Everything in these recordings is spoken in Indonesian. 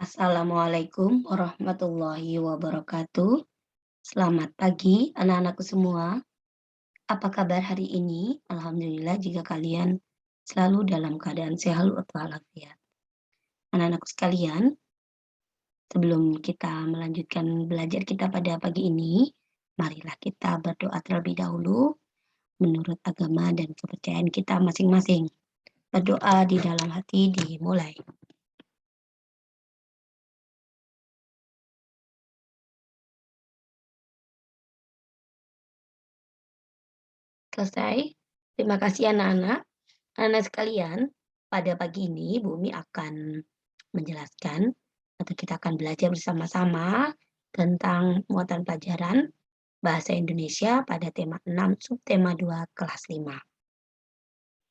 Assalamualaikum warahmatullahi wabarakatuh. Selamat pagi anak-anakku semua. Apa kabar hari ini? Alhamdulillah jika kalian selalu dalam keadaan sehat walafiat. Anak-anakku sekalian, sebelum kita melanjutkan belajar kita pada pagi ini, marilah kita berdoa terlebih dahulu menurut agama dan kepercayaan kita masing-masing. Berdoa di dalam hati dimulai. Selesai? Terima kasih anak-anak. Anak sekalian, pada pagi ini Bumi akan menjelaskan atau kita akan belajar bersama-sama tentang muatan pelajaran Bahasa Indonesia pada tema 6 subtema 2 kelas 5.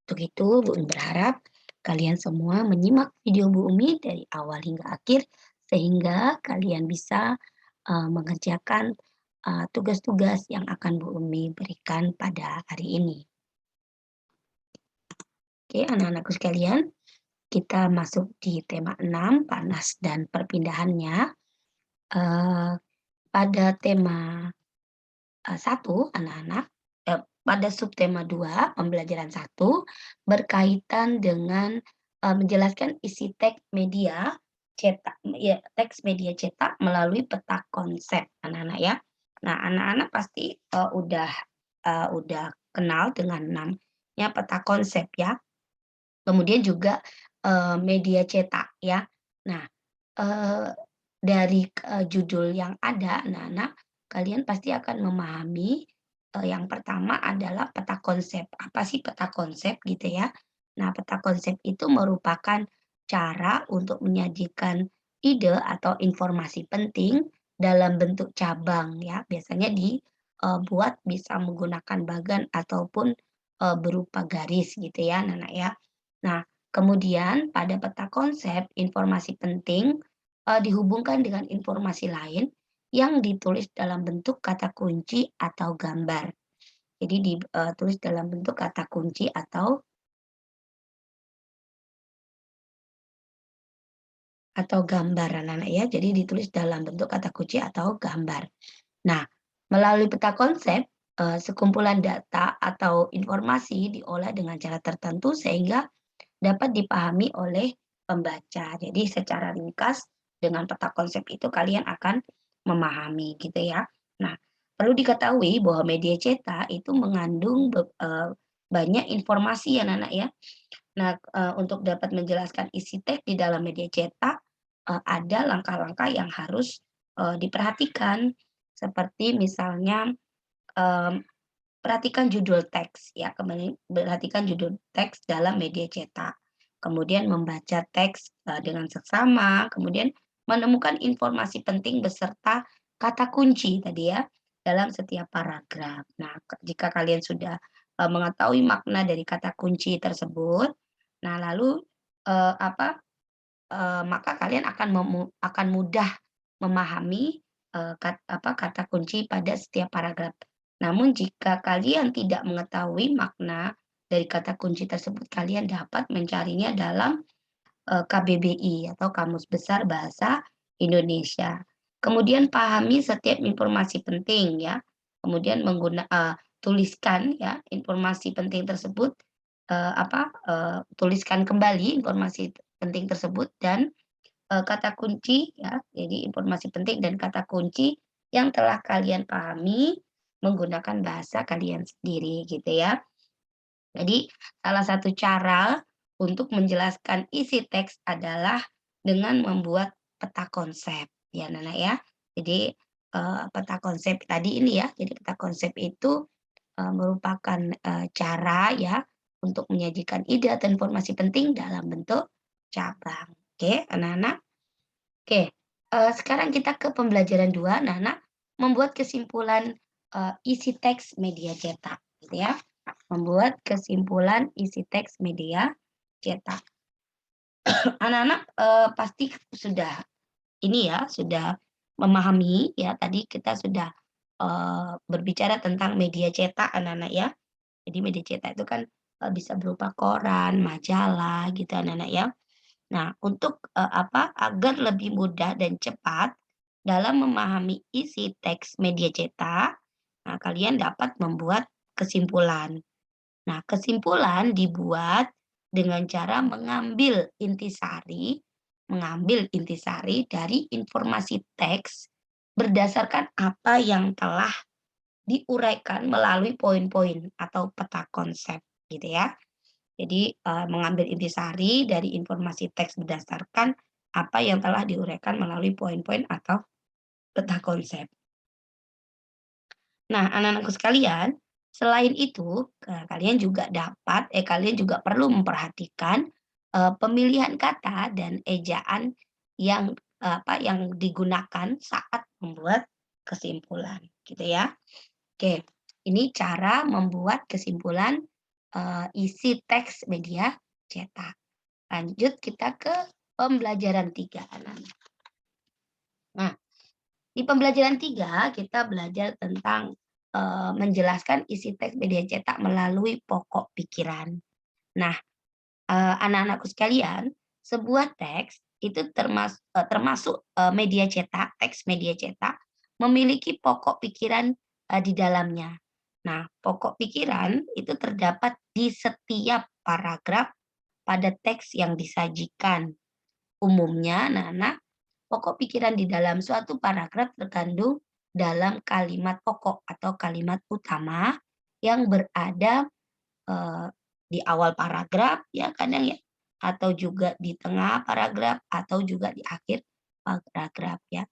Untuk itu, Bumi berharap kalian semua menyimak video Bumi dari awal hingga akhir sehingga kalian bisa mengerjakan tugas-tugas yang akan Bu Umi berikan pada hari ini. Oke, anak-anakku sekalian, kita masuk di tema 6, panas dan perpindahannya. Pada tema 1, anak-anak, pada subtema 2, pembelajaran 1, berkaitan dengan menjelaskan isi teks media cetak, ya, teks media cetak melalui peta konsep, anak-anak ya. Nah, anak-anak pasti udah kenal dengan namanya peta konsep ya. Kemudian juga media cetak ya. Nah, eee, dari judul yang ada, anak-anak, kalian pasti akan memahami, yang pertama adalah peta konsep. Apa sih peta konsep gitu ya? Nah, peta konsep itu merupakan cara untuk menyajikan ide atau informasi penting dalam bentuk cabang ya. Biasanya buat bisa menggunakan bagan ataupun berupa garis gitu ya, anak-anak ya. Nah, kemudian pada peta konsep, informasi penting dihubungkan dengan informasi lain yang ditulis dalam bentuk kata kunci atau gambar. Jadi ditulis dalam bentuk kata kunci atau gambar, anak-anak ya. Jadi ditulis dalam bentuk kata kunci atau gambar. Nah, melalui peta konsep, sekumpulan data atau informasi diolah dengan cara tertentu sehingga dapat dipahami oleh pembaca. Jadi secara ringkas dengan peta konsep itu kalian akan memahami gitu ya. Nah, perlu diketahui bahwa media cetak itu mengandung banyak informasi ya anak-anak ya. Nah, untuk dapat menjelaskan isi teks di dalam media cetak, ada langkah-langkah yang harus diperhatikan. Seperti misalnya, mmm, perhatikan judul teks ya, kemudian perhatikan judul teks dalam media cetak. Kemudian membaca teks, dengan seksama, kemudian menemukan informasi penting beserta kata kunci tadi ya, dalam setiap paragraf. Nah, jika kalian sudah, mengetahui makna dari kata kunci tersebut, nah lalu, apa, maka kalian akan mudah memahami, kata kunci pada setiap paragraf. Namun jika kalian tidak mengetahui makna dari kata kunci tersebut, kalian dapat mencarinya dalam, KBBI atau Kamus Besar Bahasa Indonesia. Kemudian pahami setiap informasi penting ya, kemudian tuliskan ya informasi penting tersebut, tuliskan kembali informasi penting tersebut dan kata kunci ya, jadi informasi penting dan kata kunci yang telah kalian pahami menggunakan bahasa kalian sendiri gitu ya. Jadi salah satu cara untuk menjelaskan isi teks adalah dengan membuat peta konsep ya Nana ya. Jadi, peta konsep tadi ini ya, jadi peta konsep itu, merupakan, cara ya untuk menyajikan ide atau informasi penting dalam bentuk cabang. Oke anak-anak? Oke, sekarang kita ke pembelajaran 2. Nana membuat kesimpulan, isi teks media cetak, gitu ya. Membuat kesimpulan isi teks media cetak. Anak-anak, pasti sudah ini ya, sudah memahami ya, tadi kita sudah, berbicara tentang media cetak anak-anak ya. Jadi media cetak itu kan, bisa berupa koran, majalah gitu anak-anak ya. Nah, untuk, agar lebih mudah dan cepat dalam memahami isi teks media cetak, nah kalian dapat membuat kesimpulan. Nah, kesimpulan dibuat dengan cara mengambil intisari dari informasi teks berdasarkan apa yang telah diuraikan melalui poin-poin atau peta konsep, gitu ya. Jadi, mengambil intisari dari informasi teks berdasarkan apa yang telah diuraikan melalui poin-poin atau peta konsep. Nah, anak-anakku sekalian, selain itu, kalian juga perlu memperhatikan, pemilihan kata dan ejaan yang, yang digunakan saat membuat kesimpulan, gitu ya. Oke, ini cara membuat kesimpulan, isi teks media cetak. Lanjut kita ke pembelajaran 3 anak-anak. Nah, di pembelajaran 3 kita belajar tentang, menjelaskan isi teks media cetak melalui pokok pikiran. Nah, anak-anakku sekalian, sebuah teks itu termasuk, media cetak, teks media cetak memiliki pokok pikiran, di dalamnya. Nah, pokok pikiran itu terdapat di setiap paragraf pada teks yang disajikan. Umumnya, anak-anak, pokok pikiran di dalam suatu paragraf terkandung dalam kalimat pokok atau kalimat utama yang berada, eee, di awal paragraf ya kadang ya, atau juga di tengah paragraf atau juga di akhir paragraf ya.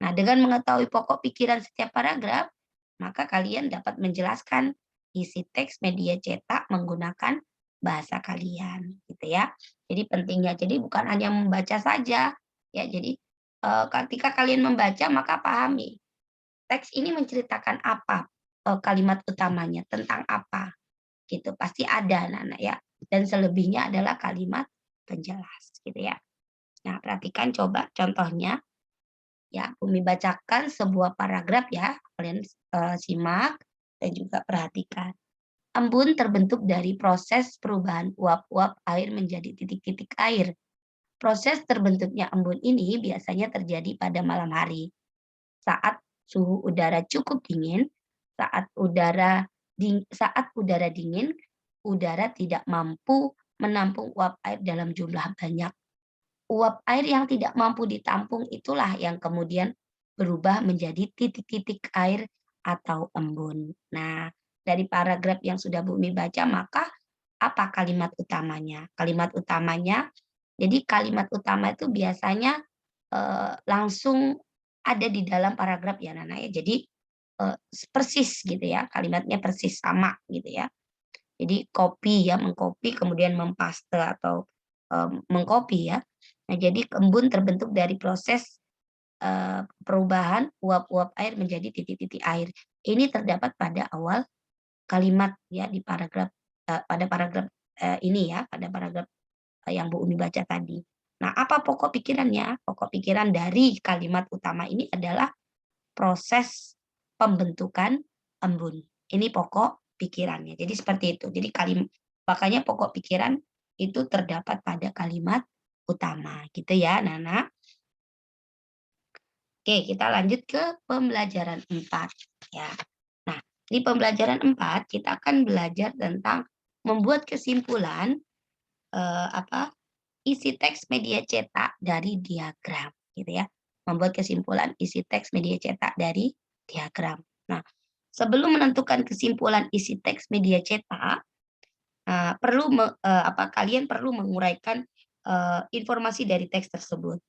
Nah, dengan mengetahui pokok pikiran setiap paragraf, maka kalian dapat menjelaskan isi teks media cetak menggunakan bahasa kalian gitu ya. Jadi pentingnya jadi bukan hanya membaca saja ya, jadi, ketika kalian membaca maka pahami teks ini menceritakan apa, kalimat utamanya, tentang apa, gitu. Pasti ada anak-anak ya, dan selebihnya adalah kalimat penjelas, gitu ya. Nah, perhatikan coba contohnya, ya, Bumi bacakan sebuah paragraf ya, kalian, simak dan juga perhatikan. Embun terbentuk dari proses perubahan uap-uap air menjadi titik-titik air. Proses terbentuknya embun ini biasanya terjadi pada malam hari. Saat suhu udara cukup dingin, saat udara dingin, udara tidak mampu menampung uap air dalam jumlah banyak. Uap air yang tidak mampu ditampung itulah yang kemudian berubah menjadi titik-titik air atau embun. Nah, dari paragraf yang sudah Bumi baca, maka apa kalimat utamanya? Kalimat utamanya, jadi kalimat utama itu biasanya langsung ada di dalam paragraf ya Nana ya. Jadi, persis gitu ya, kalimatnya persis sama gitu ya. Jadi copy ya, mengcopy kemudian mempaste atau, mengcopy ya. Nah jadi embun terbentuk dari proses, perubahan uap-uap air menjadi titik-titik air. Ini terdapat pada awal kalimat ya di paragraf, pada paragraf, ini ya, pada paragraf, yang Bu Umi baca tadi. Nah, apa pokok pikirannya? Pokok pikiran dari kalimat utama ini adalah proses pembentukan embun. Ini pokok pikirannya. Jadi seperti itu. Jadi makanya pokok pikiran itu terdapat pada kalimat utama gitu ya, Nana. Oke, kita lanjut ke pembelajaran 4 ya. Nah, di pembelajaran 4 kita akan belajar tentang membuat kesimpulan, apa, isi teks media cetak dari diagram, gitu ya. Membuat kesimpulan isi teks media cetak dari diagram. Nah, sebelum menentukan kesimpulan isi teks media cetak, kalian perlu menguraikan, informasi dari teks tersebut.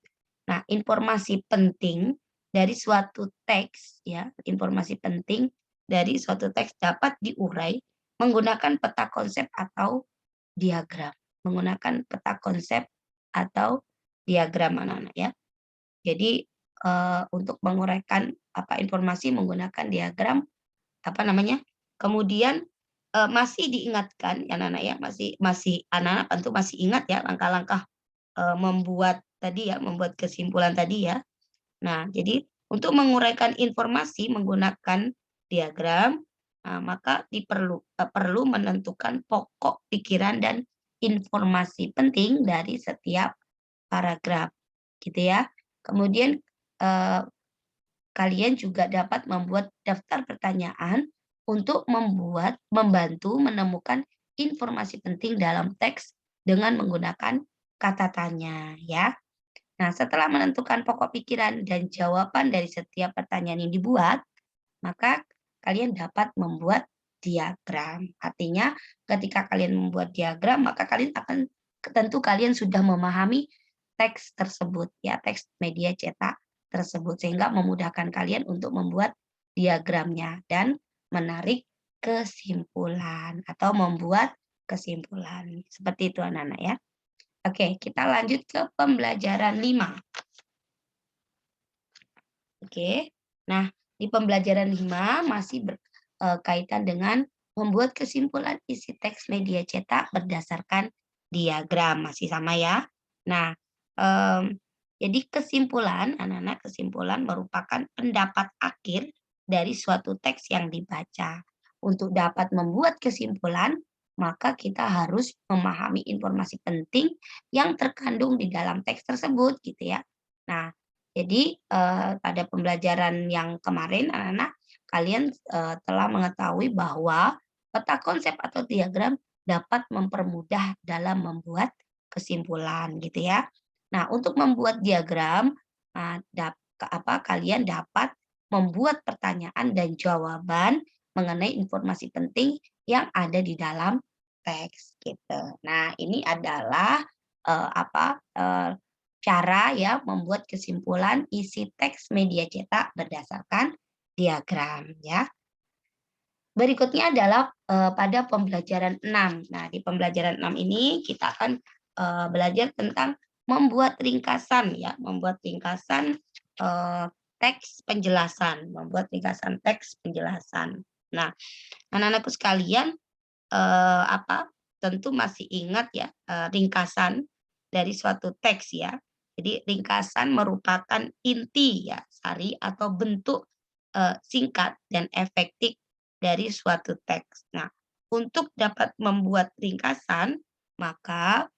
Nah, informasi penting dari suatu teks ya, informasi penting dari suatu teks dapat diurai menggunakan peta konsep atau diagram, menggunakan peta konsep atau diagram anak-anak ya. Jadi, untuk menguraikan informasi menggunakan diagram, kemudian, masih diingatkan ya anak-anak ya, masih masih anak-anak tentu masih ingat ya langkah-langkah, membuat kesimpulan tadi ya. Nah, jadi untuk menguraikan informasi menggunakan diagram, maka perlu menentukan pokok pikiran dan informasi penting dari setiap paragraf, gitu ya. Kemudian, eee, kalian juga dapat membuat daftar pertanyaan untuk membantu menemukan informasi penting dalam teks dengan menggunakan kata tanya, ya. Nah, setelah menentukan pokok pikiran dan jawaban dari setiap pertanyaan yang dibuat, maka kalian dapat membuat diagram. Artinya ketika kalian membuat diagram, maka kalian akan tentu kalian sudah memahami teks tersebut ya, teks media cetak tersebut sehingga memudahkan kalian untuk membuat diagramnya dan menarik kesimpulan atau membuat kesimpulan. Seperti itu anak-anak ya. Oke, kita lanjut ke pembelajaran 5. Oke. Nah, di pembelajaran 5 masih berkaitan dengan membuat kesimpulan isi teks media cetak berdasarkan diagram, masih sama ya. Nah, mmm, jadi kesimpulan, anak-anak, kesimpulan merupakan pendapat akhir dari suatu teks yang dibaca. Untuk dapat membuat kesimpulan, maka kita harus memahami informasi penting yang terkandung di dalam teks tersebut, gitu ya. Nah, jadi, pada pembelajaran yang kemarin anak-anak, kalian, telah mengetahui bahwa peta konsep atau diagram dapat mempermudah dalam membuat kesimpulan gitu ya. Nah, untuk membuat diagram, kalian dapat membuat pertanyaan dan jawaban mengenai informasi penting yang ada di dalam teks gitu. Nah, ini adalah, cara ya membuat kesimpulan isi teks media cetak berdasarkan diagram ya. Berikutnya adalah, pada pembelajaran 6. Nah, di pembelajaran 6 ini kita akan, belajar tentang membuat ringkasan ya, membuat ringkasan, teks penjelasan, membuat ringkasan teks penjelasan. Nah, anak-anakku sekalian, tentu masih ingat ya, ringkasan dari suatu teks ya. Jadi ringkasan merupakan inti ya, sari atau bentuk, singkat dan efektif dari suatu teks. Nah, untuk dapat membuat ringkasan, maka,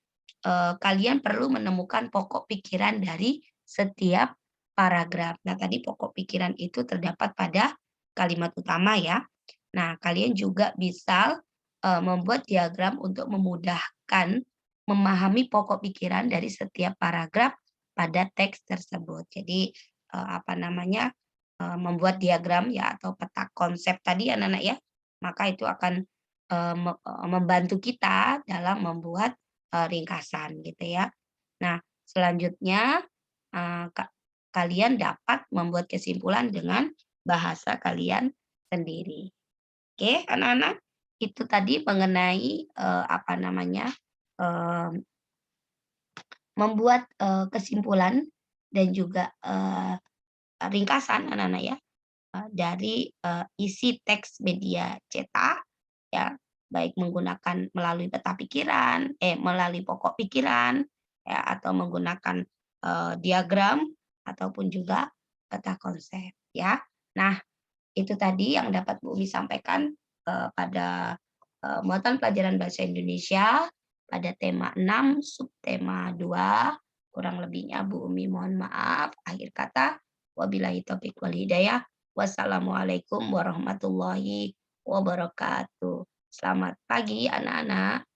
kalian perlu menemukan pokok pikiran dari setiap paragraf. Nah, tadi pokok pikiran itu terdapat pada kalimat utama ya. Nah, kalian juga bisa, membuat diagram untuk memudahkan memahami pokok pikiran dari setiap paragraf pada teks tersebut. Jadi, membuat diagram ya atau peta konsep tadi anak-anak ya, maka itu akan, membantu kita dalam membuat, ringkasan gitu ya. Nah, selanjutnya, kalian dapat membuat kesimpulan dengan bahasa kalian sendiri. Oke, anak-anak, itu tadi mengenai, mmm, membuat, kesimpulan dan juga, ringkasan anak-anak ya, dari, isi teks media cetak ya, baik menggunakan melalui peta pikiran melalui pokok pikiran ya, atau menggunakan, diagram ataupun juga peta konsep ya. Nah, itu tadi yang dapat Bu Umi sampaikan, pada, muatan pelajaran bahasa Indonesia pada tema 6 subtema 2. Kurang lebihnya Bu Umi mohon maaf. Akhir kata, wabillahi taufiq wal hidayah. Wassalamualaikum warahmatullahi wabarakatuh. Selamat pagi anak-anak.